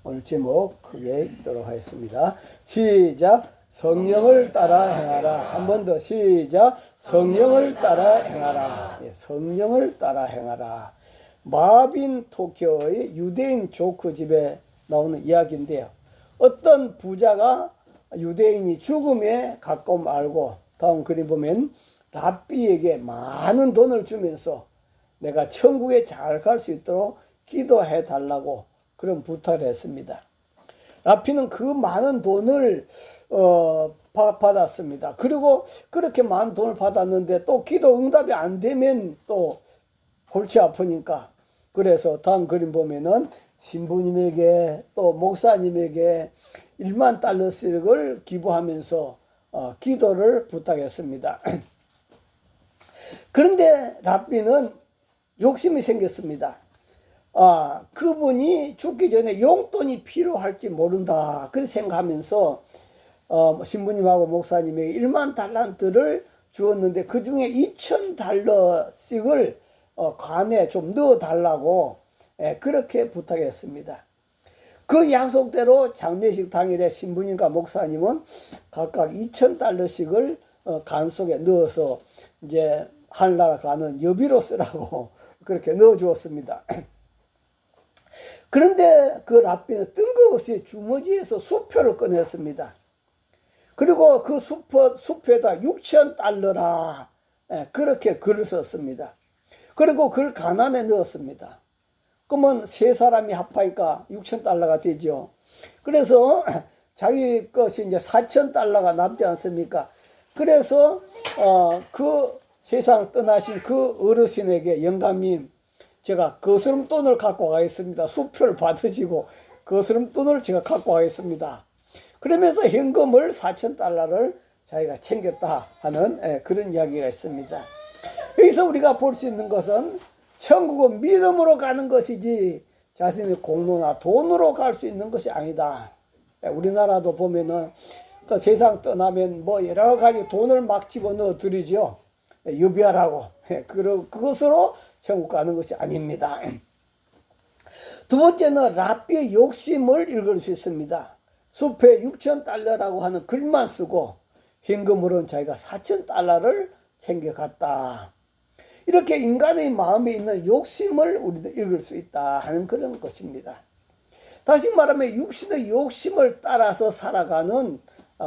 오늘 제목 크게 읽도록 하겠습니다. 시작. 성령을 따라 행하라. 한 번 더 시작. 성령을 따라 행하라. 성령을 따라 행하라. 마빈 토키오의 유대인 조크 집에 나오는 이야기인데요. 어떤 부자가 유대인이 죽음에 가까움 알고 다음 그림 보면 랍비에게 많은 돈을 주면서 내가 천국에 잘 갈 수 있도록 기도해 달라고 그런 부탁을 했습니다. 랍비는 그 많은 돈을 받았습니다. 그리고 그렇게 많은 돈을 받았는데 또 기도 응답이 안 되면 또 골치 아프니까 그래서 다음 그림 보면은 신부님에게 또 목사님에게 1만 달러씩을 기부하면서 기도를 부탁했습니다. 그런데 랍비는 욕심이 생겼습니다. 그분이 죽기 전에 용돈이 필요할지 모른다. 그렇게 생각하면서 신부님하고 목사님에게 1만 달란트를 주었는데 그 중에 2,000달러씩을 관에 좀 넣어달라고 그렇게 부탁했습니다. 그 약속대로 장례식 당일에 신부님과 목사님은 각각 2,000달러씩을 간 속에 넣어서 이제 하늘나라 가는 여비로 쓰라고 그렇게 넣어주었습니다. 그런데 그 랍비는 뜬금없이 주머니에서 수표를 꺼냈습니다. 그리고 그 수표에다 6,000달러라 그렇게 글을 썼습니다. 그리고 그걸 가난에 넣었습니다. 그러면 세 사람이 합하니까 6,000달러가 되죠. 그래서 자기 것이 이제 4,000달러가 남지 않습니까? 그래서 그 세상을 떠나신 그 어르신에게 영감님, 제가 거스름돈을 갖고 가겠습니다. 수표를 받으시고 거스름돈을 제가 갖고 가겠습니다. 그러면서 현금을 4,000달러를 자기가 챙겼다 하는 그런 이야기가 있습니다. 여기서 우리가 볼 수 있는 것은 천국은 믿음으로 가는 것이지 자신의 공로나 돈으로 갈 수 있는 것이 아니다. 우리나라도 보면은 그 세상 떠나면 뭐 여러 가지 돈을 막 집어넣어 드리죠. 유비하라고. 그것으로 천국 가는 것이 아닙니다. 두 번째는 랍비의 욕심을 읽을 수 있습니다. 수표에 6,000달러라고 하는 글만 쓰고 현금으로는 자기가 4,000달러를 챙겨갔다. 이렇게 인간의 마음에 있는 욕심을 우리도 읽을 수 있다 하는 그런 것입니다. 다시 말하면 육신의 욕심을 따라서 살아가는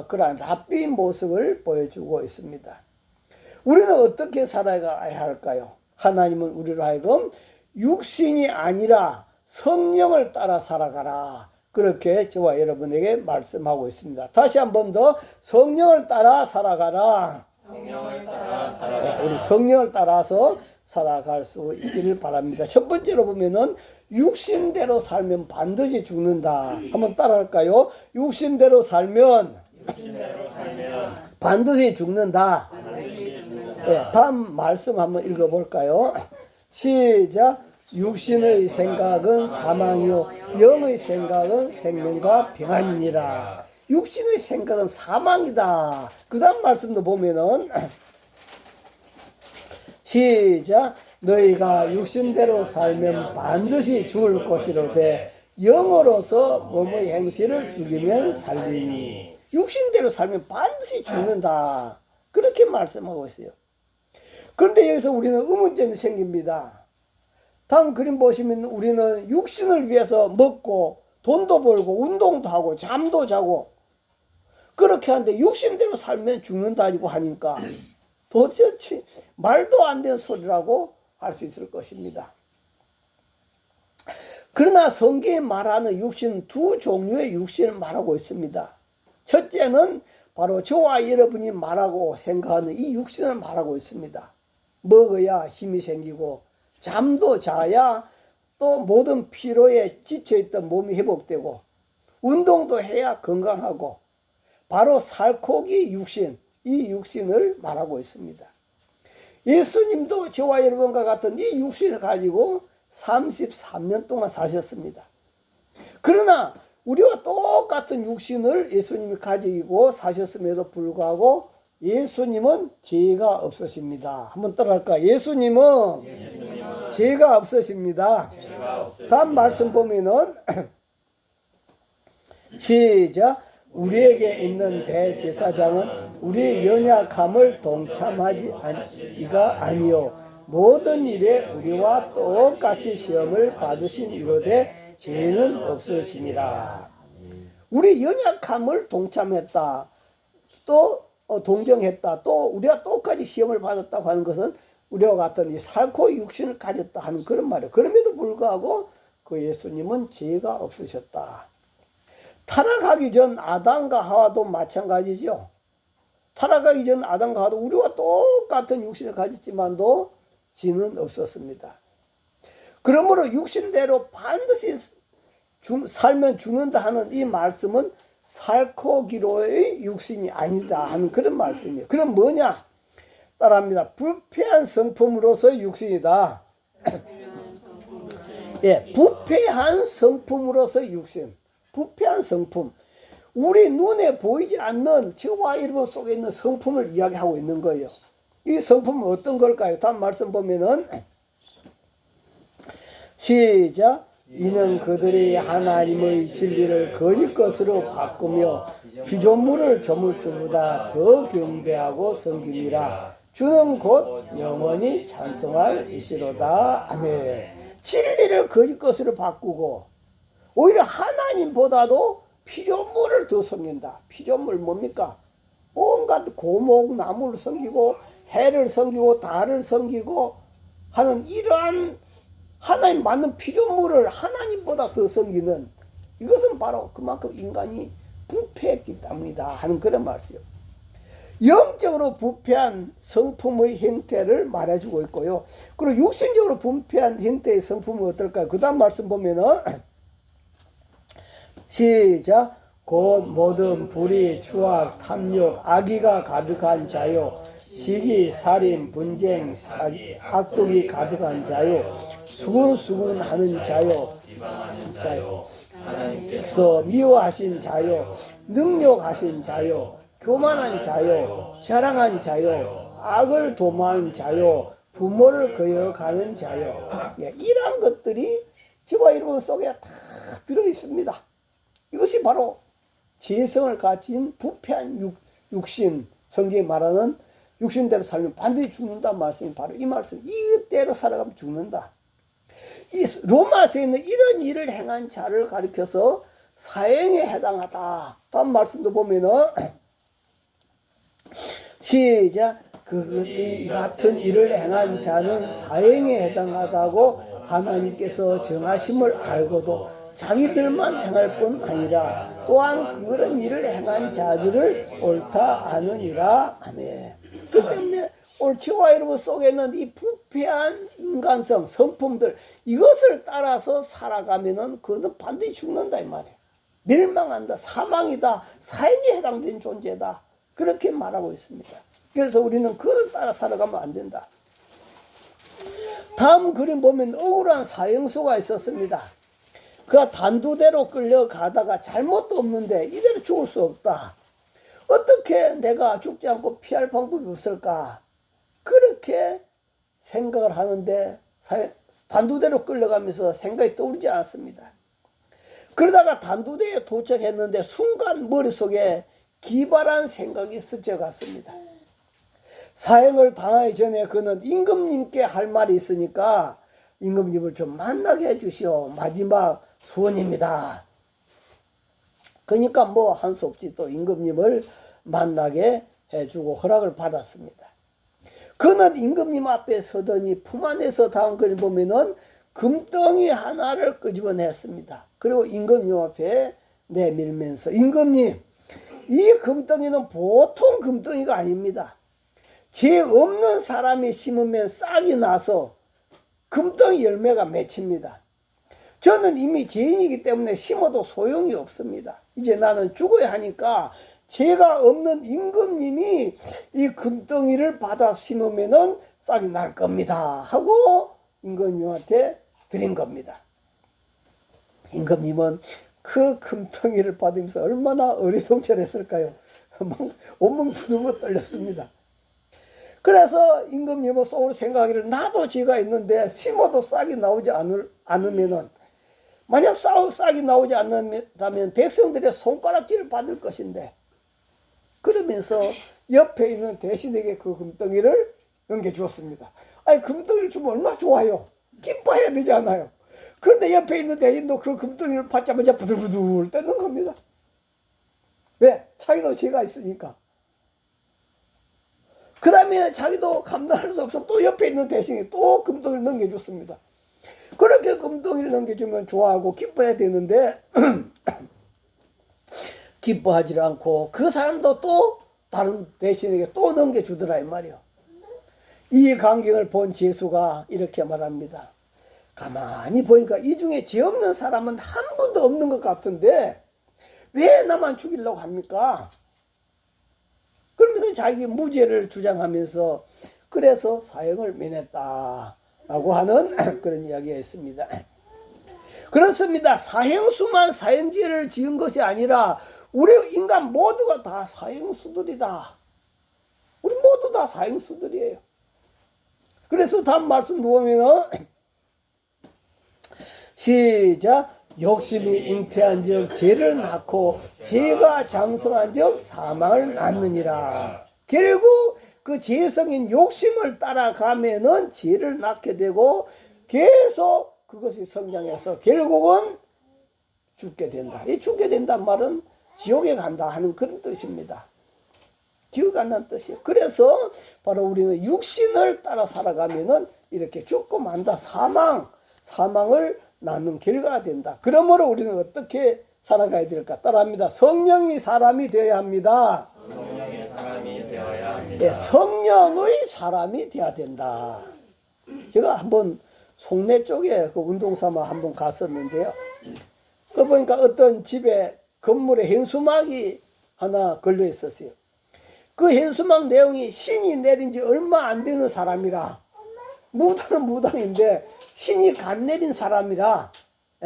그러한 랍비의 모습을 보여주고 있습니다. 우리는 어떻게 살아가야 할까요? 하나님은 우리로 하여금 육신이 아니라 성령을 따라 살아가라. 그렇게 저와 여러분에게 말씀하고 있습니다. 다시 한 번 더 성령을 따라 살아가라. 성령을 따라 살아가라. 우리 성령을 따라서 살아갈 수 있기를 바랍니다. 첫 번째로 보면은 육신대로 살면 반드시 죽는다. 한번 따라할까요? 육신대로 살면 반드시 죽는다. 다음 말씀 한번 읽어볼까요? 시작. 육신의 생각은 사망이요 영의 생각은 생명과 평안이니라. 육신의 생각은 사망이다. 그 다음 말씀도 보면은 시작. 너희가 육신대로 살면 반드시 죽을 것이로되 영으로서 몸의 행실을 죽이면 살리니. 육신대로 살면 반드시 죽는다. 그렇게 말씀하고 있어요. 그런데 여기서 우리는 의문점이 생깁니다. 다음 그림 보시면 우리는 육신을 위해서 먹고 돈도 벌고 운동도 하고 잠도 자고 그렇게 하는데 육신대로 살면 죽는다고 하니까 도대체 말도 안 되는 소리라고 할 수 있을 것입니다. 그러나 성경에 말하는 육신은 두 종류의 육신을 말하고 있습니다. 첫째는 바로 저와 여러분이 말하고 생각하는 이 육신을 말하고 있습니다. 먹어야 힘이 생기고 잠도 자야 또 모든 피로에 지쳐있던 몸이 회복되고 운동도 해야 건강하고 바로 살코기 육신, 이 육신을 말하고 있습니다. 예수님도 저와 여러분과 같은 이 육신을 가지고 33년 동안 사셨습니다. 그러나 우리와 똑같은 육신을 예수님이 가지고 사셨음에도 불구하고 예수님은 죄가 없으십니다. 한번 따라할까? 예수님은 죄가 없으십니다. 다음 말씀 보면은 시작. 우리에게 있는 대제사장은 우리의 연약함을 동참하지가 아니요 모든 일에 우리와 똑같이 시험을 받으신 이로되 죄는 없으시니라. 우리 연약함을 동참했다. 또 동정했다. 또 우리가 똑같이 시험을 받았다고 하는 것은 우리와 같은 이 살코 육신을 가졌다 하는 그런 말이에요. 그럼에도 불구하고 그 예수님은 죄가 없으셨다. 타락하기 전 아담과 하와도 마찬가지죠. 타락하기 전 아담과 하와도 우리와 똑같은 육신을 가졌지만도 죄는 없었습니다. 그러므로 육신대로 반드시 살면 죽는다 하는 이 말씀은 살코기로의 육신이 아니다 하는 그런 말씀이에요. 그럼 뭐냐? 따라합니다. 부패한 성품으로서 육신이다. 예, 부패한 성품으로서 육신. 부패한 성품. 우리 눈에 보이지 않는 저와 여러분 속에 있는 성품을 이야기하고 있는 거예요. 이 성품은 어떤 걸까요? 다음 말씀 보면은 시작. 이는 그들이 하나님의 진리를 거짓 것으로 바꾸며 피조물을 조물주보다 더 경배하고 섬김이라. 주는 곧 영원히 찬송할 이시로다. 아멘. 진리를 거짓 것으로 바꾸고 오히려 하나님보다도 피조물을 더 섬긴다. 피조물 뭡니까? 온갖 고목 나무를 섬기고 해를 섬기고 달을 섬기고 하는 이러한 하나님 만든 피조물을 하나님보다 더 섬기는 이것은 바로 그만큼 인간이 부패했기 때문이다 하는 그런 말씀이에요. 영적으로 부패한 성품의 형태를 말해주고 있고요. 그리고 육신적으로 부패한 형태의 성품은 어떨까요? 그 다음 말씀 보면은 시작. 곧 모든 불의, 추악, 탐욕, 악의가 가득한 자요 시기, 살인, 분쟁, 악독이 가득한 자요 수군수군하는 자요 하나님께서 미워하신 자요 능욕하신 자요 교만한 자요 자랑한 자요 악을 도모하는 자요 부모를 거역하는 자요. 이러한 것들이 저와 여러분 속에 다 들어있습니다. 이것이 바로 죄성을 가진 부패한 육신, 성경이 말하는 육신대로 살면 반드시 죽는다 말씀이 바로 이 말씀. 이대로 살아가면 죽는다. 이 로마서에 있는 이런 일을 행한 자를 가리켜서 사형에 해당하다. 다음 말씀도 보면은 시작. 그것이 같은 일을 행한 자는 사형에 해당하다고 하나님께서 정하심을 알고도 자기들만 행할 뿐 아니라 또한 그런 일을 행한 자들을 옳다 아느니라. 아멘. 그 때문에 오늘 저와 여러분 속에 있는 이 부패한 인간성, 성품들 이것을 따라서 살아가면은 그는 반드시 죽는다 이 말이에요. 멸망한다, 사망이다, 사형에 해당된 존재다. 그렇게 말하고 있습니다. 그래서 우리는 그걸 따라 살아가면 안 된다. 다음 그림 보면 억울한 사형수가 있었습니다. 그가 단두대로 끌려가다가 잘못도 없는데 이대로 죽을 수 없다. 어떻게 내가 죽지 않고 피할 방법이 없을까? 그렇게 생각을 하는데 단두대로 끌려가면서 생각이 떠오르지 않았습니다. 그러다가 단두대에 도착했는데 순간 머릿속에 기발한 생각이 스쳐갔습니다. 사형을 당하기 전에 그는 임금님께 할 말이 있으니까 임금님을 좀 만나게 해주시오. 마지막 소원입니다. 그러니까 뭐 한 수 없이 또 임금님을 만나게 해주고 허락을 받았습니다. 그는 임금님 앞에 서더니 품 안에서 다음 그림 보면은 금덩이 하나를 끄집어냈습니다. 그리고 임금님 앞에 내밀면서 임금님, 이 금덩이는 보통 금덩이가 아닙니다. 죄 없는 사람이 심으면 싹이 나서 금덩이 열매가 맺힙니다. 저는 이미 죄인이기 때문에 심어도 소용이 없습니다. 이제 나는 죽어야 하니까 죄가 없는 임금님이 이 금덩이를 받아 심으면은 싹이 날 겁니다 하고 임금님한테 드린 겁니다. 임금님은 그 금덩이를 받으면서 얼마나 어리둥절했을까요? 온몸 부들부들 떨렸습니다. 그래서 임금님은 속으로 생각하기를 나도 죄가 있는데 심어도 싹이 나오지 않으면은 만약 싹이 나오지 않는다면 백성들의 손가락질을 받을 것인데, 그러면서 옆에 있는 대신에게 그 금덩이를 넘겨주었습니다. 아니, 금덩이를 주면 얼마나 좋아요. 기뻐해야 되지 않아요. 그런데 옆에 있는 대신도 그 금덩이를 받자마자 부들부들 떠는 겁니다. 왜? 자기도 죄가 있으니까. 그 다음에 자기도 감당할 수 없어 또 옆에 있는 대신에 또 금덩이를 넘겨줬습니다. 그렇게 금덩이를 넘겨주면 좋아하고 기뻐해야 되는데 기뻐하지 않고 그 사람도 또 다른 대신에게 또 넘겨주더라 이 말이요. 이 광경을 본 제수가 이렇게 말합니다. 가만히 보니까 이 중에 죄 없는 사람은 한 분도 없는 것 같은데 왜 나만 죽이려고 합니까? 그러면서 자기 무죄를 주장하면서 그래서 사형을 면했다라고 하는 그런 이야기가 있습니다. 그렇습니다. 사형수만 사형죄를 지은 것이 아니라 우리 인간 모두가 다 사형수들이다. 우리 모두 다 사형수들이에요. 그래서 다음 말씀 보면은 시작. 욕심이 잉태한 적 죄를 낳고 죄가 장성한 적 사망을 낳느니라. 결국 그 죄성인 욕심을 따라가면은 죄를 낳게 되고 계속 그것이 성장해서 결국은 죽게 된다. 이 죽게 된다는 말은 지옥에 간다 하는 그런 뜻입니다. 지옥에 간다는 뜻이에요. 그래서 바로 우리는 육신을 따라 살아가면은 이렇게 죽고 만다. 사망을 낳는 결과가 된다. 그러므로 우리는 어떻게 살아가야 될까? 따라합니다. 성령이 사람이 되어야 합니다. 성령의 사람이 되어야 합니다. 네, 성령의 사람이 되어야 된다. 제가 한번 송내 쪽에 그 운동삼아 한번 갔었는데요. 그 보니까 어떤 집에 건물에 현수막이 하나 걸려 있었어요. 그 현수막 내용이 신이 내린 지 얼마 안 되는 사람이라, 무당은 무당인데 신이 간 내린 사람이라,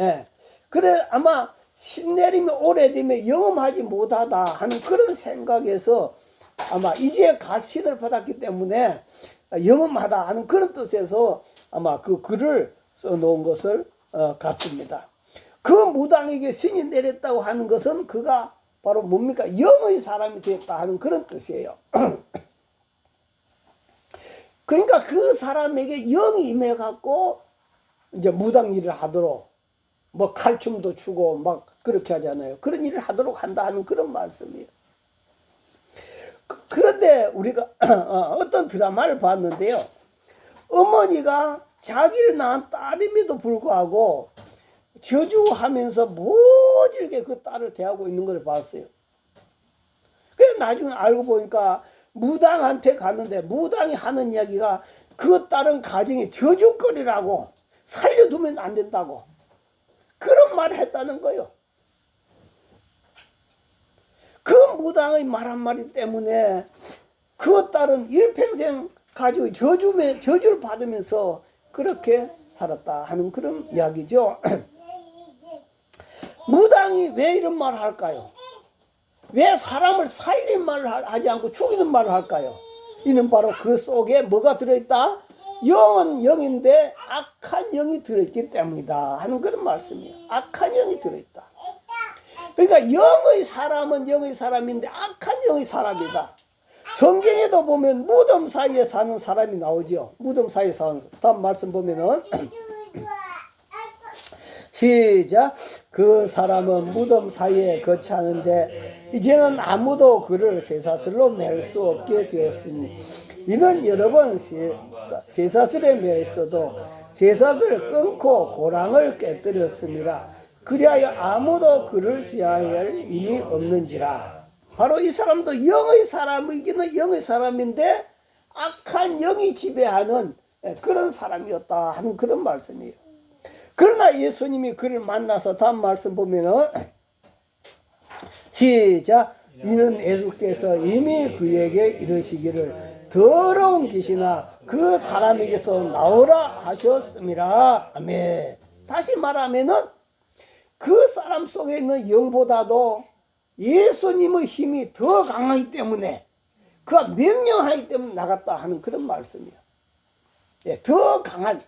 예. 그래 아마 신 내림이 오래되면 영험하지 못하다 하는 그런 생각에서 아마 이제 갓 신을 받았기 때문에 영험하다 하는 그런 뜻에서 아마 그 글을 써놓은 것을 같습니다. 그 무당에게 신이 내렸다고 하는 것은 그가 바로 뭡니까? 영의 사람이 되었다 하는 그런 뜻이에요. 그러니까 그 사람에게 영이 임해갖고 이제 무당 일을 하도록 뭐 칼춤도 추고 막 그렇게 하잖아요. 그런 일을 하도록 한다 하는 그런 말씀이에요. 그런데 우리가 어떤 드라마를 봤는데요. 어머니가 자기를 낳은 딸임에도 불구하고 저주하면서 모질게 그 딸을 대하고 있는 걸 봤어요. 그래서 나중에 알고 보니까 무당한테 갔는데 무당이 하는 이야기가 그 딸은 가정의 저주거리라고 살려두면 안 된다고 그런 말을 했다는 거예요. 그 무당의 말 한마디 때문에 그 딸은 일평생 가지고 저주를 받으면서 그렇게 살았다 하는 그런 이야기죠. 무당이 왜 이런 말을 할까요? 왜 사람을 살린 말을 하지 않고 죽이는 말을 할까요? 이는 바로 그 속에 뭐가 들어있다? 영은 영인데 악한 영이 들어있기 때문이다 하는 그런 말씀이에요. 악한 영이 들어있다. 그러니까 영의 사람은 영의 사람인데 악한 영의 사람이다. 성경에도 보면 무덤 사이에 사는 사람이 나오죠. 무덤 사이에 사는 다음 말씀 보면은 시작. 그 사람은 무덤 사이에 거처하는데 이제는 아무도 그를 쇠사슬로 맬 수 없게 되었으니 이는 여러 번 쇠사슬에 매였어도 쇠사슬을 끊고 고랑을 깨뜨렸습니다. 그리하여 아무도 그를 지하할 힘이 없는지라. 바로 이 사람도 영의 사람이기는 영의 사람인데 악한 영이 지배하는 그런 사람이었다 하는 그런 말씀이에요. 그러나 예수님이 그를 만나서 다음 말씀 보면은 시작. 이는 예수께서 이미 그에게 이르시기를 더러운 귀신아 그 사람에게서 나오라 하셨습니다. 아멘. 다시 말하면은 그 사람 속에 있는 영보다도 예수님의 힘이 더 강하기 때문에 그가 명령하기 때문에 나갔다 하는 그런 말씀이에요. 예, 더 강한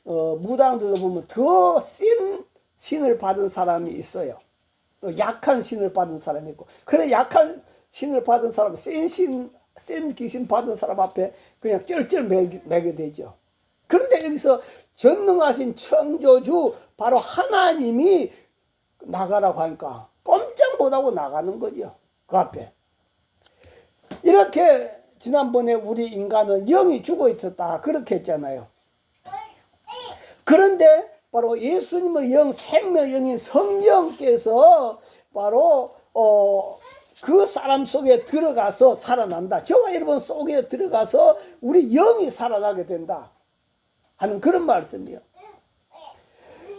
무당들도 보면 더 센 신을 받은 사람이 있어요. 또 약한 신을 받은 사람이 있고. 그래 약한 신을 받은 사람, 센 귀신 받은 사람 앞에 그냥 쩔쩔 매게 되죠. 그런데 여기서 전능하신 창조주 바로 하나님이 나가라고 하니까 꼼짝 못하고 나가는 거죠. 그 앞에. 이렇게 지난번에 우리 인간은 영이 죽어 있었다 그렇게 했잖아요. 그런데 바로 예수님의 영, 생명의 영인 성령께서 바로 그 사람 속에 들어가서 살아난다. 저와 여러분 속에 들어가서 우리 영이 살아나게 된다 하는 그런 말씀이에요.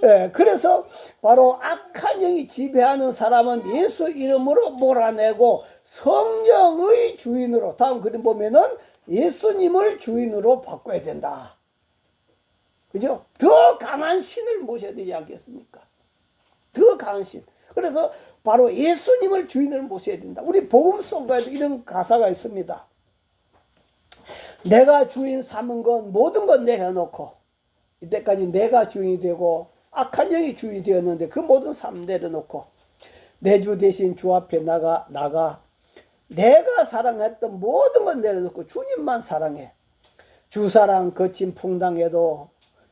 예, 그래서 바로 악한 영이 지배하는 사람은 예수 이름으로 몰아내고 성령의 주인으로, 다음 그림 보면은 예수님을 주인으로 바꿔야 된다. 그죠? 더 강한 신을 모셔야 되지 않겠습니까? 더 강한 신. 그래서 바로 예수님을 주인으로 모셔야 된다. 우리 복음송가에도 이런 가사가 있습니다. 내가 주인 삼은 건 모든 건 내려놓고, 이때까지 내가 주인이 되고 악한 영이 주인이 되었는데 그 모든 삶 내려놓고 내 주 대신 주 앞에 나가 내가 사랑했던 모든 건 내려놓고 주님만 사랑해. 주 사랑 거친 풍랑에도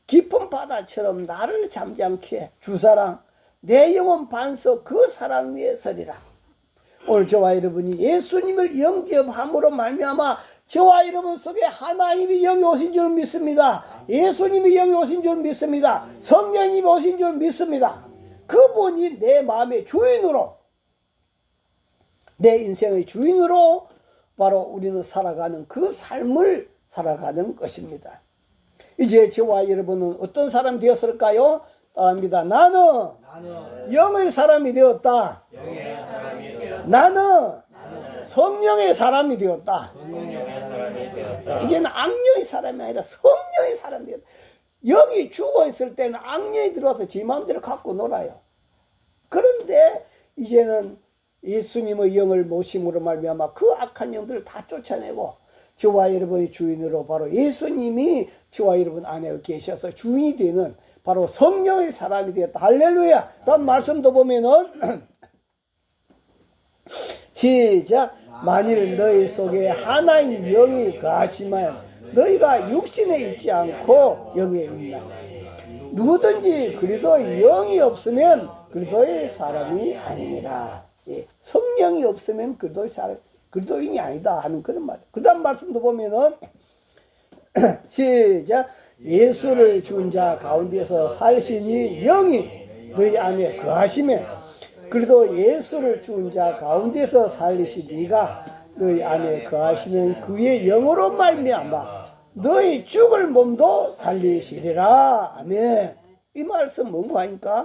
깊은 바다처럼 나를 잠잠케 해. 주 사랑 내 영혼 반석 그 사랑 위에 서리라. 오늘 저와 여러분이 예수님을 영접함으로 말미암아 저와 여러분 속에 하나님이 영이 오신 줄 믿습니다. 예수님이 영이 오신 줄 믿습니다. 성령님이 오신 줄 믿습니다. 그분이 내 마음의 주인으로, 내 인생의 주인으로 바로 우리는 살아가는 그 삶을 살아가는 것입니다. 이제 저와 여러분은 어떤 사람이 되었을까요? 따라합니다. 나는 영의 사람이 되었다. 나는 성령의 사람이 되었다. 이제는 악령의 사람이 아니라 성령의 사람이 되었다. 영이 죽어 있을 때는 악령이 들어와서 지 마음대로 갖고 놀아요. 그런데 이제는 예수님의 영을 모심으로 말미암아 그 악한 영들을 다 쫓아내고 저와 여러분의 주인으로 바로 예수님이 저와 여러분 안에 계셔서 주인이 되는 바로 성령의 사람이 되었다. 할렐루야. 다음 말씀도 보면은 시작. 만일 너희 속에 하나님 영이 거하시면 너희가 육신에 있지 않고 영에 있나. 누구든지 그리스도의 영이 없으면 그리스도의 사람이 아니니라. 예, 성령이 없으면 그리스도인이 아니다 하는 그런 말. 그 다음 말씀도 보면은 시작. 예수를 준 자 가운데서 살시니 영이 너희 안에 거하시면 그래도 예수를 준 자 가운데서 살리시니가 너희 안에 거하시는 그의 영으로 말미암아 너희 죽을 몸도 살리시리라. 아멘. 이 말씀 뭔가 하니까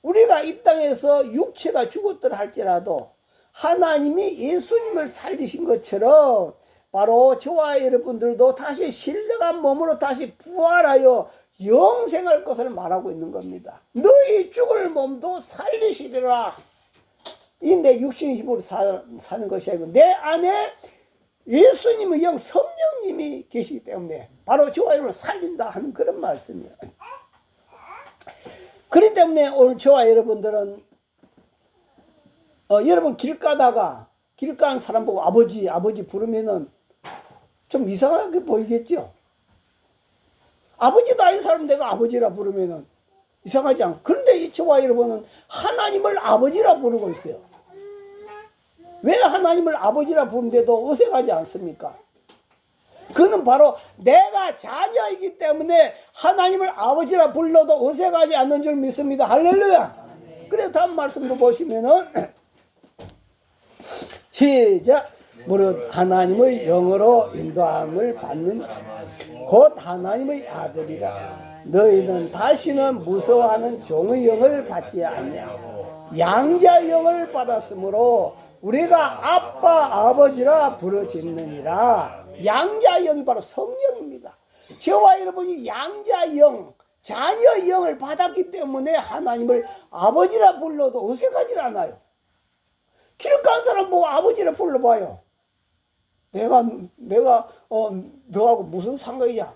우리가 이 땅에서 육체가 죽었더라 할지라도 하나님이 예수님을 살리신 것처럼 바로 저와 여러분들도 다시 신령한 몸으로 다시 부활하여 영생할 것을 말하고 있는 겁니다. 너희 죽을 몸도 살리시리라. 이 내 육신의 힘으로 사는 것이 아니고 내 안에 예수님의 영 성령님이 계시기 때문에 바로 저와 여러분을 살린다 하는 그런 말씀이에요. 그렇기 때문에 오늘 저와 여러분들은 여러분 길 가다가 길 가는 사람 보고 아버지 부르면은 좀 이상하게 보이겠죠? 아버지도 아닌 사람 내가 아버지라 부르면은 이상하지 않고. 그런데 이 저와 여러분은 하나님을 아버지라 부르고 있어요. 왜 하나님을 아버지라 부르는데도 어색하지 않습니까? 그는 바로 내가 자녀이기 때문에 하나님을 아버지라 불러도 어색하지 않는 줄 믿습니다. 할렐루야. 그래서 다음 말씀도 보시면은 시작. 무릇 하나님의 영으로 인도함을 받는 곧 하나님의 아들이라. 너희는 다시는 무서워하는 종의 영을 받지 아니하고 양자의 영을 받았으므로 우리가 아빠 아버지라 부르짖느니라. 양자의 영이 바로 성령입니다. 저와 여러분이 양자의 영, 자녀의 영을 받았기 때문에 하나님을 아버지라 불러도 어색하지 않아요. 길 간 사람 보고 아버지라 불러봐요. 내가 너하고 무슨 상관이야?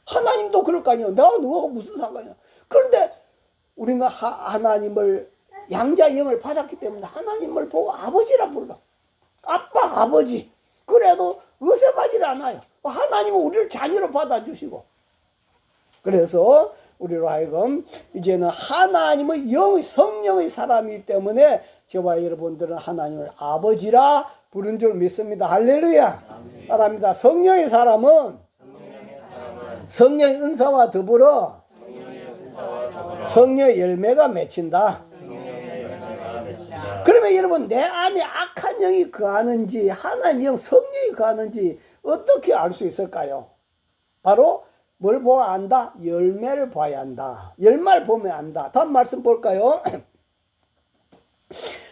하나님도 그럴 거 아니야. 내가 너하고 무슨 상관이야? 그런데 우리가 하나님을 양자 영을 받았기 때문에 하나님을 보고 아버지라 불러. 아빠, 아버지. 그래도 어색하지 않아요. 하나님은 우리를 자녀로 받아주시고. 그래서 우리로 하여금 이제는 하나님의 영의 성령의 사람이기 때문에 저와 여러분들은 하나님을 아버지라 부른 줄 믿습니다. 할렐루야. 따라합니다. 성령의 사람은 성령의 은사와 더불어 성령의 열매가 맺힌다. 그러면 여러분 내 안에 악한 영이 거하는지 하나님의 영 성령이 거하는지 어떻게 알 수 있을까요? 바로 뭘 보아야 한다? 열매를 봐야 한다. 열매를 보면 안다. 다음 말씀 볼까요?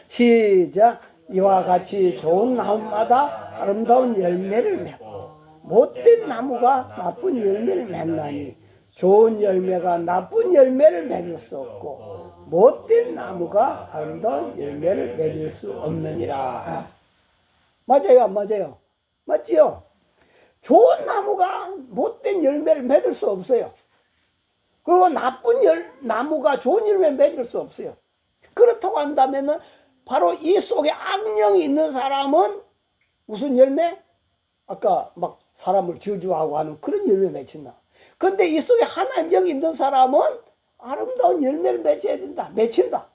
시작. 이와 같이 좋은 나무마다 아름다운 열매를 맺고 못된 나무가 나쁜 열매를 맺나니 좋은 열매가 나쁜 열매를 맺을 수 없고 못된 나무가 아름다운 열매를 맺을 수 없느니라. 맞아요, 안 맞아요? 맞지요? 좋은 나무가 못된 열매를 맺을 수 없어요. 그리고 나쁜 나무가 좋은 열매를 맺을 수 없어요. 그렇다고 한다면은 바로 이 속에 악령이 있는 사람은 무슨 열매? 아까 막 사람을 저주하고 하는 그런 열매 맺힌다. 그런데 이 속에 하나님 영이 있는 사람은 아름다운 열매를 맺어야 된다. 맺힌다.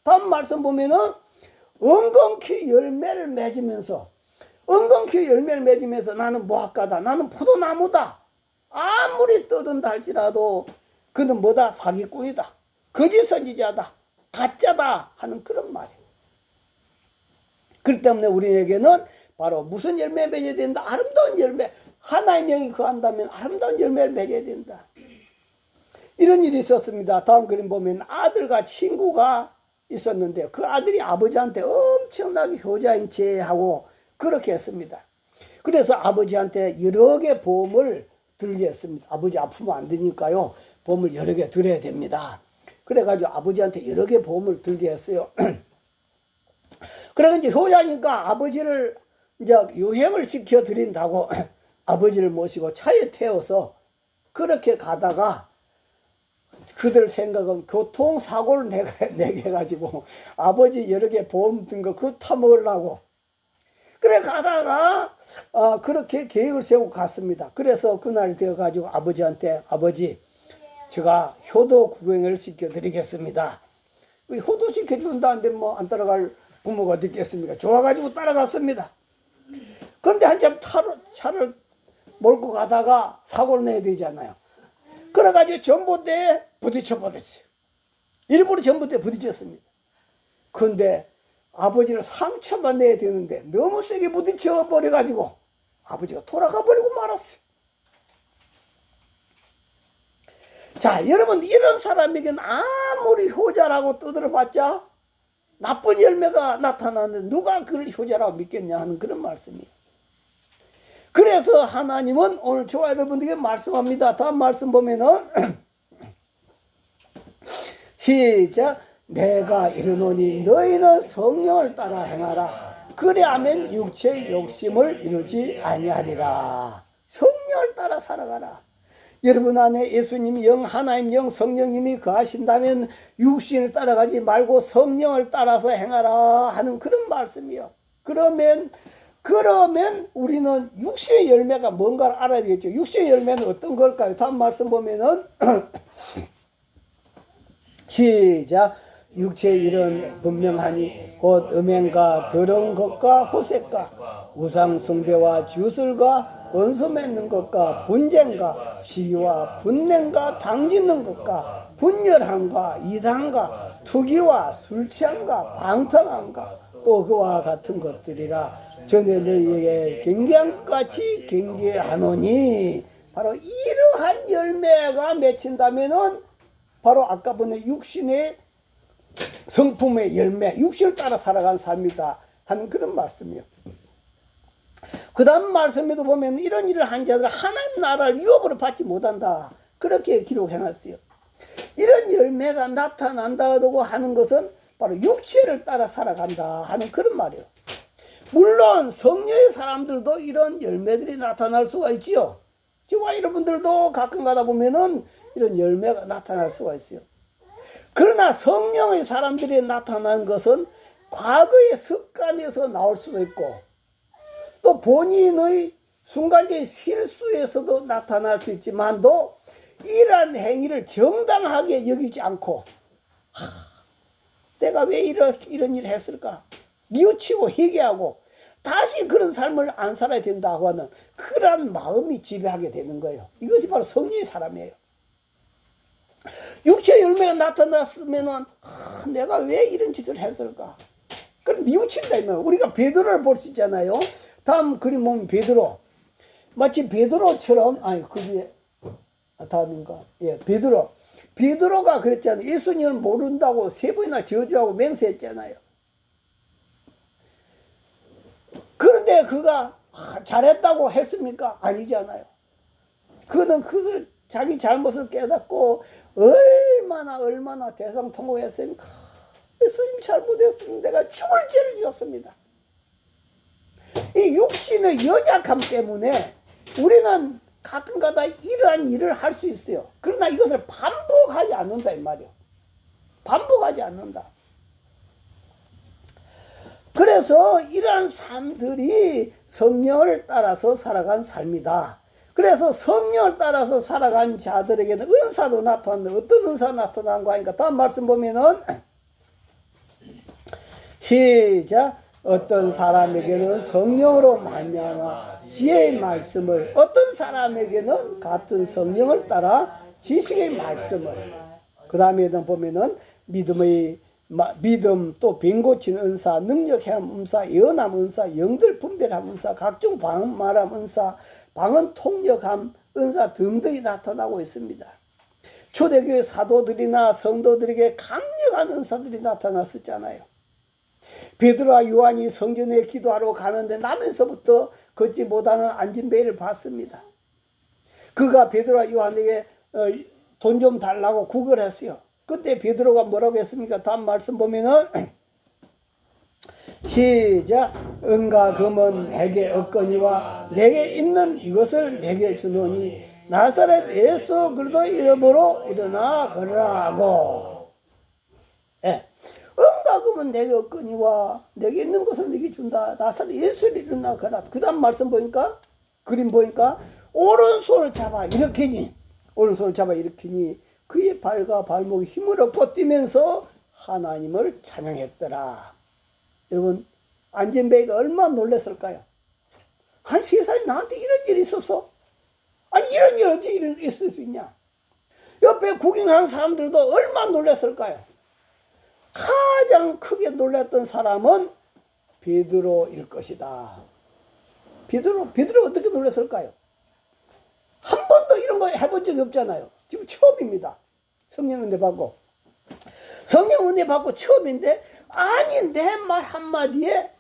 다음 말씀 보면은 엉겅퀴 열매를 맺으면서 나는 무화과다. 나는 포도나무다. 아무리 떠든다 할지라도 그는 뭐다? 사기꾼이다. 거짓 선지자다. 가짜다 하는 그런 말이에요. 그렇기 때문에 우리에게는 바로 무슨 열매 맺어야 된다? 아름다운 열매. 하나님의 영이 거한다면 아름다운 열매를 맺어야 된다. 이런 일이 있었습니다. 다음 그림 보면 아들과 친구가 있었는데 그 아들이 아버지한테 엄청나게 효자인 체하고 그렇게 했습니다. 그래서 아버지한테 여러 개 보험을 들게 했습니다. 아버지 아프면 안 되니까요. 보험을 여러 개 들어야 됩니다. 그래가지고 아버지한테 여러 개 보험을 들게 했어요. 그래서 이제 효자니까 아버지를 이제 여행을 시켜 드린다고 아버지를 모시고 차에 태워서 그렇게 가다가 그들 생각은 교통사고를 내게 해가지고 아버지 여러 개 보험 든 거 그거 타먹으려고 그래 가다가 그렇게 계획을 세우고 갔습니다. 그래서 그날이 되어가지고 아버지한테 아버지 제가 효도 구경을 시켜드리겠습니다. 효도 시켜준다는데 뭐 안 따라갈 부모가 어디 있겠습니까? 좋아가지고 따라갔습니다. 그런데 한참 차를 몰고 가다가 사고를 내야 되잖아요. 그래가지고 전봇대에 부딪혀버렸어요. 일부러 전봇대에 부딪혔습니다. 그런데 아버지는 상처만 내야 되는데 너무 세게 부딪혀버려가지고 아버지가 돌아가 버리고 말았어요. 자, 여러분 이런 사람에게는 아무리 효자라고 떠들어봤자 나쁜 열매가 나타나는데 누가 그를 효자라고 믿겠냐 하는 그런 말씀이에요. 그래서 하나님은 오늘 저와 여러분들에게 말씀합니다. 다음 말씀 보면은 시작. 내가 이르노니 너희는 성령을 따라 행하라. 그리하면 육체의 욕심을 이루지 아니하리라. 성령을 따라 살아가라. 여러분 안에 예수님이 영, 하나님 영, 성령님이 거하신다면 육신을 따라가지 말고 성령을 따라서 행하라 하는 그런 말씀이요. 그러면 우리는 육신의 열매가 뭔가를 알아야 되겠죠. 육신의 열매는 어떤 걸까요? 다음 말씀 보면은 시작. 육체의 일은 분명하니 곧 음행과 더러운 것과 호색과 우상 숭배와 주술과 원수 맺는 것과 분쟁과 시기와 분냉과 당짓는 것과 분열함과 이단과 투기와 술취함과 방탕함과 또 그와 같은 것들이라. 전에 너희에게 경계한 것 같이 경계하노니. 바로 이러한 열매가 맺힌다면은 바로 아까 보는 육신의 성품의 열매, 육신을 따라 살아가는 삶이다 하는 그런 말씀이요. 그 다음 말씀에도 보면 이런 일을 한 자들 하나님 나라를 유업으로 받지 못한다. 그렇게 기록해놨어요. 이런 열매가 나타난다고 하는 것은 바로 육체를 따라 살아간다 하는 그런 말이에요. 물론 성령의 사람들도 이런 열매들이 나타날 수가 있지요. 저와 여러분들도 가끔 가다 보면은 이런 열매가 나타날 수가 있어요. 그러나 성령의 사람들이 나타난 것은 과거의 습관에서 나올 수도 있고 또 본인의 순간적인 실수에서도 나타날 수 있지만도 이러한 행위를 정당하게 여기지 않고 내가 왜 이런 일을 했을까 뉘우치고 회개하고 다시 그런 삶을 안 살아야 된다고 하는 그러한 마음이 지배하게 되는 거예요. 이것이 바로 성령의 사람이에요. 육체의 열매가 나타났으면은 내가 왜 이런 짓을 했을까? 그럼 뉘우친다 이면 우리가 베드로를 볼 수 있잖아요. 다음 그림 보면 베드로 마치 베드로처럼 아니 그게 다음인가? 예, 베드로가 그랬잖아요. 예수님을 모른다고 3번이나 저주하고 맹세했잖아요. 그런데 그가 잘했다고 했습니까? 아니잖아요. 그는 그것을 자기 잘못을 깨닫고 얼마나 대성통곡했습니까? 예수님 잘못했습니다. 내가 죽을 죄를 지었습니다. 이 육신의 연약함 때문에 우리는 가끔가다 이러한 일을 할 수 있어요. 그러나 이것을 반복하지 않는다 이 말이에요. 반복하지 않는다. 그래서 이러한 삶들이 성령을 따라서 살아간 삶이다. 그래서 성령을 따라서 살아간 자들에게는 은사도 나타났는데 어떤 은사가 나타난 거 아닌가? 다음 말씀 보면은 시작. 어떤 사람에게는 성령으로 말미암아 지혜의 말씀을 어떤 사람에게는 같은 성령을 따라 지식의 말씀을 그 다음에는 보면은 믿음 또 병 고치는 은사 능력 행함 은사 예언함 은사 영들 분별함 은사 각종 방언 말함 은사 방언 통역함 은사 등등이 나타나고 있습니다. 초대교회 사도들이나 성도들에게 강력한 은사들이 나타났었잖아요. 베드로와 요한이 성전에 기도하러 가는데 나면서부터 걷지 못하는 안진뱅이를 봤습니다. 그가 베드로와 요한에게 돈 좀 달라고 구걸했어요. 그때 베드로가 뭐라고 했습니까? 다음 말씀 보면은 시작. 은과 금은 내게 없거니와 내게 있는 이것을 내게 주노니 나사렛 예수 그리스도 이름으로 일어나 걸으라고. 예. 은과 금은 내게 없거니와 내게 있는 것을 내게 준다. 나사렛 예수를 일어나 걸으라. 그 다음 말씀 보니까 그림 보니까 오른손을 잡아 일으키니 그의 발과 발목이 힘을 얻고 뛰면서 하나님을 찬양했더라. 여러분 안진뱅이가 얼마나 놀랐을까요? 한 세상에 나한테 이런 일이 있었어? 아니 이런 일이 어찌 있을 수 있냐? 옆에 구경하는 사람들도 얼마나 놀랐을까요? 가장 크게 놀랐던 사람은 베드로일 것이다. 베드로 어떻게 놀랐을까요? 한 번도 이런 거 해본 적이 없잖아요. 지금 처음입니다. 성령 은혜 받고 처음인데 아니 내 말 한마디에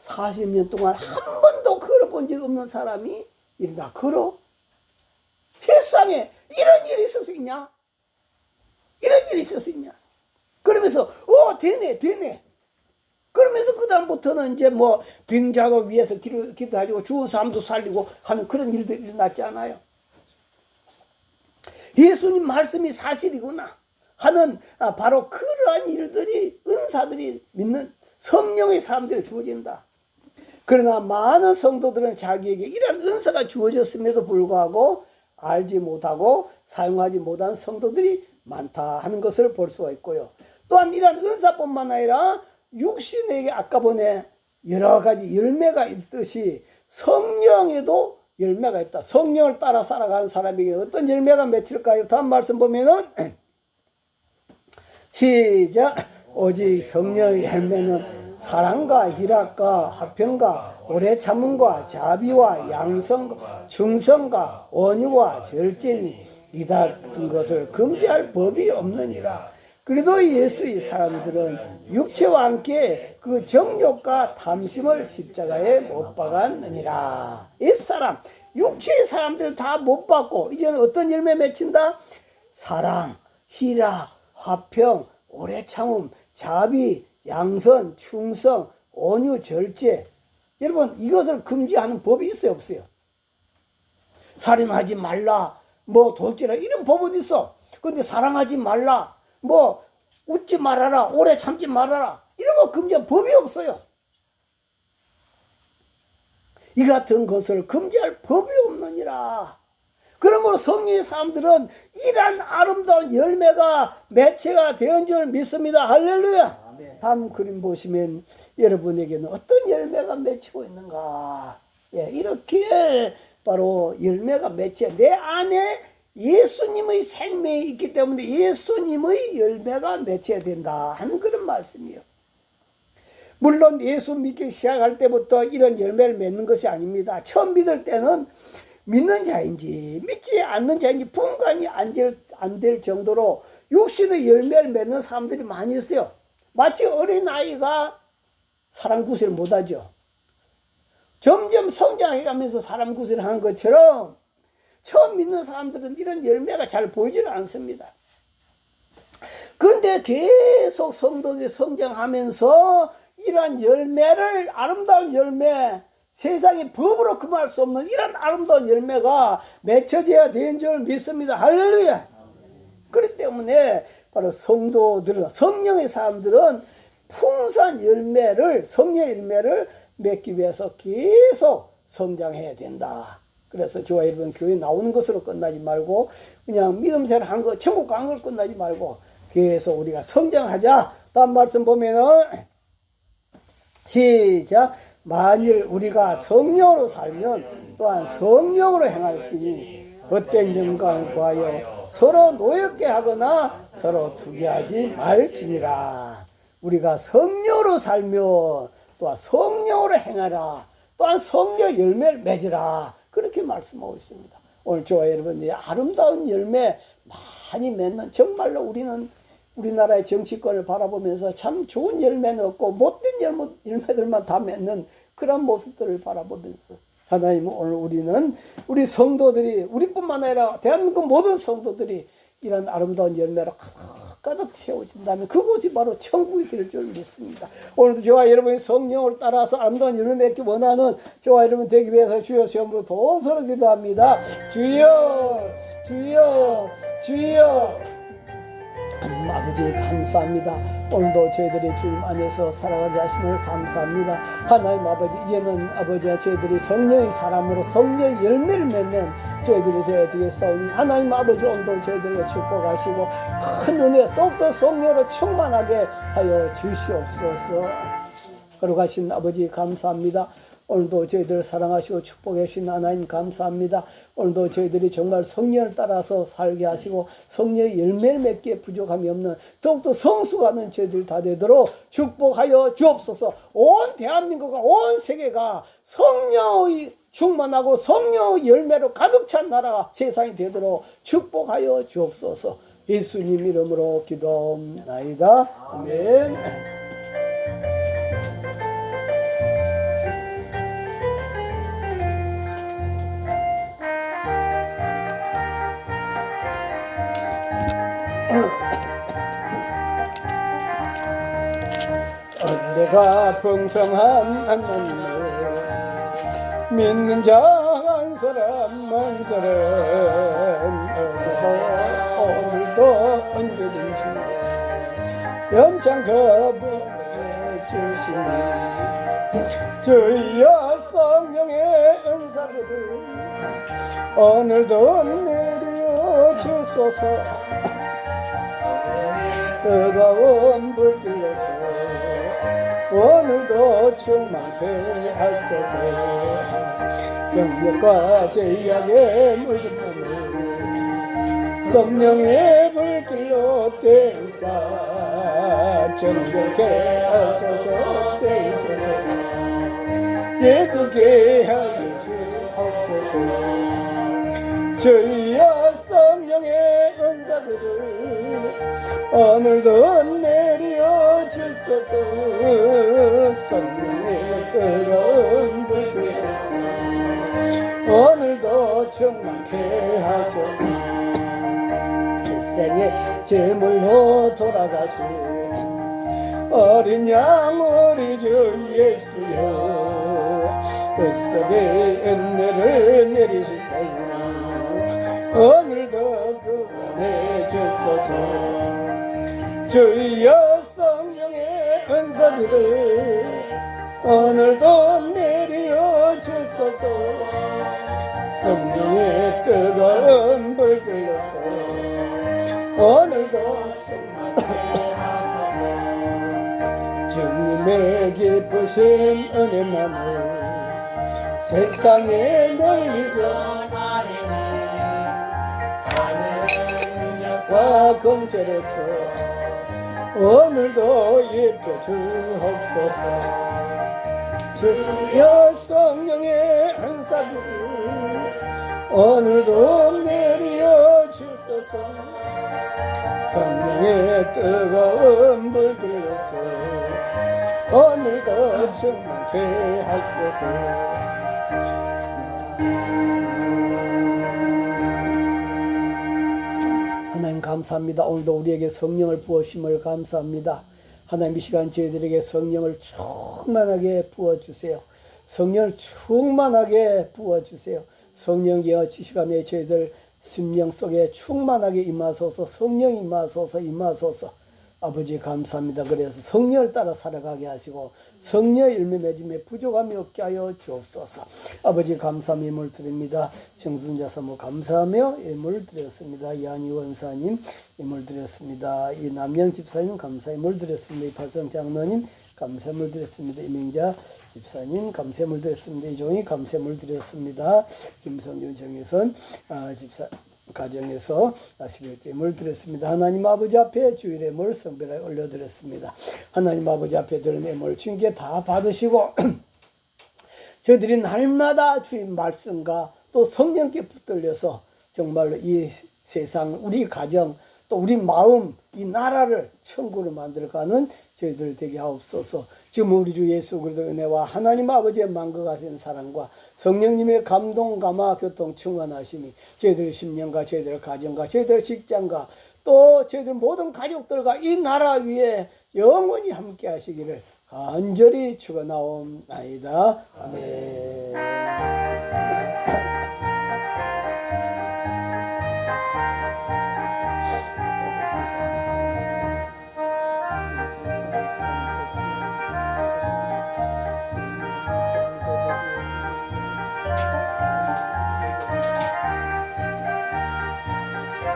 40년 동안 한 번도 걸어본 적이 없는 사람이 이러다 걸어? 세상에 이런 일이 있을 수 있냐? 그러면서 되네 그러면서 그 다음부터는 이제 뭐 병자도 위해서 기도하고 죽은 사람도 살리고 하는 그런 일들이 일어났지 않아요? 예수님 말씀이 사실이구나 하는 바로 그러한 일들이 은사들이 믿는 성령의 사람들이 주어진다. 그러나 많은 성도들은 자기에게 이런 은사가 주어졌음에도 불구하고 알지 못하고 사용하지 못한 성도들이 많다 하는 것을 볼 수가 있고요. 또한 이러한 은사뿐만 아니라 육신에게 아까 보내 여러 가지 열매가 있듯이 성령에도 열매가 있다. 성령을 따라 살아가는 사람에게 어떤 열매가 맺힐까요? 다음 말씀 보면은 시작. 오직 성령의 열매는 사랑과 희락과 화평과 오래 참음과 자비와 양성과 충성과 온유와 절제니 이다 같은 것을 금지할 법이 없느니라. 그래도 예수의 사람들은 육체와 함께 그 정욕과 탐심을 십자가에 못 박았느니라. 이 사람 육체의 사람들 다 못 받고 이제는 어떤 열매 맺힌다? 사랑, 희락, 화평, 오래 참음, 자비, 양선, 충성, 온유, 절제. 여러분 이것을 금지하는 법이 있어요 없어요? 살인하지 말라, 뭐 도둑질하라 이런 법은 있어. 근데 사랑하지 말라, 뭐 웃지 말아라, 오래 참지 말아라, 이런 거 금지한 법이 없어요. 이 같은 것을 금지할 법이 없느니라. 그러므로 성령의 사람들은 이러한 아름다운 열매가 매체가 되은 줄 믿습니다. 할렐루야. 다음 그림 보시면 여러분에게는 어떤 열매가 맺히고 있는가. 예, 이렇게 바로 열매가 맺혀, 내 안에 예수님의 생명이 있기 때문에 예수님의 열매가 맺혀야 된다 하는 그런 말씀이에요. 물론 예수 믿기 시작할 때부터 이런 열매를 맺는 것이 아닙니다. 처음 믿을 때는 믿는 자인지 믿지 않는 자인지 분간이 안 될 정도로 육신의 열매를 맺는 사람들이 많이 있어요. 마치 어린아이가 사람 구실 못하죠. 점점 성장해가면서 사람 구실을 하는 것처럼 처음 믿는 사람들은 이런 열매가 잘 보이지는 않습니다. 그런데 계속 성도들이 성장하면서 이러한 열매를, 아름다운 열매, 세상의 법으로 금할 수 없는 이런 아름다운 열매가 맺혀져야 되는 줄 믿습니다. 할렐루야. 그렇기 때문에 바로 성도들은, 성령의 사람들은 풍성한 열매를, 성령의 열매를 맺기 위해서 계속 성장해야 된다. 그래서 저와 여러분 교회 나오는 것으로 끝나지 말고 그냥 믿음 생활 한 거, 천국 간 걸 끝나지 말고 계속 우리가 성장하자. 다음 말씀 보면은 시작. 만일 우리가 성령으로 살면 또한 성령으로 행할지니 헛된 영광을 구하여 서로 노엽게 하거나 서로 투기하지 말지니라. 우리가 성령으로 살면 또한 성령으로 행하라. 또한 성령 열매를 맺으라. 그렇게 말씀하고 있습니다. 오늘 저와 여러분이 아름다운 열매 많이 맺는, 정말로 우리는 우리나라의 정치권을 바라보면서 참 좋은 열매는 없고 못된 열매들만 다 맺는 그런 모습들을 바라보면서 하나님은 오늘 우리는 우리 성도들이, 우리뿐만 아니라 대한민국 모든 성도들이 이런 아름다운 열매로 가득 채워진다면 그곳이 바로 천국이 될 줄 믿습니다. 오늘도 저와 여러분이 성령을 따라서 아름다운 열매 맺기 원하는 저와 여러분 되기 위해서 주여 시험으로 돈서로 기도합니다. 주여, 주여, 주여. 하나님 아버지 감사합니다. 오늘도 저희들이 주님 안에서 살아가게 하심을 감사합니다. 하나님 아버지, 이제는 아버지와 저희들이 성령의 사람으로 성령의 열매를 맺는 저희들이 되어야 되겠사오니 하나님 아버지, 오늘도 저희들에게 축복하시고 큰 은혜 쏙더 성령으로 충만하게 하여 주시옵소서. 거룩하신 아버지 감사합니다. 오늘도 저희들을 사랑하시고 축복해 주신 하나님 감사합니다. 오늘도 저희들이 정말 성령을 따라서 살게 하시고 성령의 열매를 맺기에 부족함이 없는 더욱더 성숙하는 저희들 다 되도록 축복하여 주옵소서. 온 대한민국과 온 세계가 성령의 충만하고 성령의 열매로 가득 찬 나라가 세상이 되도록 축복하여 주옵소서. 예수님 이름으로 기도하옵나이다. 아멘. 내가 풍성한 하나님을 믿는 자 한 사람 한 사람 어제도 오늘도 언제든지 영창 거부해 주시니 주여 성령의 은사들을 오늘도 내려 주소서. 뜨거운 불길로서 오늘도 충만케 하소서. 영역과 죄악에 물든 맘을 성령의 불길로 떼우사 정결케 하소서. 떼우소서. 예쁘게 하여 주옵소서. 주여 성령의 은사들을 오늘도 내려 주소서. 성령의 뜨거운 불길로서 오늘도 충만케 하소서. 일생의 제물로 돌아가신 어린 양 우리 주 예수여, 뱃속에 은혜를 내리시사요 오늘도 구원해 주소서. 주여 성령의 은사들을 오늘도 내려 주소서. 성령의 뜨거운 불 들려서 오늘도 충만케 하소서. 주님의 깊으신 은혜만을 세상에 널리 전하리니 하늘의 능력과 권세로서 오늘도 입혀 주옵소서. 주여 성령의 은사들을 오늘도 내려 주소서. 성령의 뜨거운 불 들려서 오늘도 충만케 하소서. 하나님 감사합니다. 오늘도 우리에게 성령을 부어주심을 감사합니다. 하나님 이 시간 저희들에게 성령을 충만하게 부어주세요. 성령을 충만하게 부어주세요. 성령이여 이 시간에 저희들 심령 속에 충만하게 임하소서. 성령 임하소서. 아버지 감사합니다. 그래서 성령을 따라 살아가게 하시고 성령 열매 맺음에 부족함이 없게 하여 주옵소서. 아버지 감사함 예물 드립니다. 정순자 사모 감사하며 예물 드렸습니다. 이한희 원사님 예물 드렸습니다. 이남영 집사님 감사 예물 드렸습니다. 이팔성 장로님 감사 예물 드렸습니다. 이명자 집사님 감사 예물 드렸습니다. 이종희 감사 예물 드렸습니다. 김성준 정혜선 집사 가정에서 11제물 드렸습니다. 하나님 아버지 앞에 주일의 물 성별하여 올려드렸습니다. 하나님 아버지 앞에 드린 예물 주님께 다 받으시고 저희들이 날마다 주님 말씀과 또 성령께 붙들려서 정말로 이 세상 우리 가정 또 우리 마음 이 나라를 천국으로 만들어가는 저희들 되게 하옵소서. 지금 우리 주 예수 그리스도의 은혜와 하나님 아버지의 만극하신 사랑과 성령님의 감동 감화 교통 충만하심이 저희들 심령과 저희들 가정과 저희들 직장과 또 저희들 모든 가족들과 이 나라 위에 영원히 함께 하시기를 간절히 축원하옵나이다. 아멘.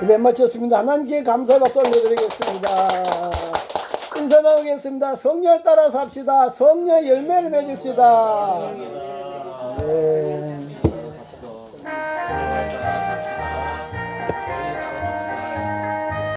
예배 마쳤습니다. 하나님께 감사의 박수 올려드리겠습니다. 인사 나오겠습니다. 성령을 따라 삽시다. 성령 열매를 맺읍시다. 네.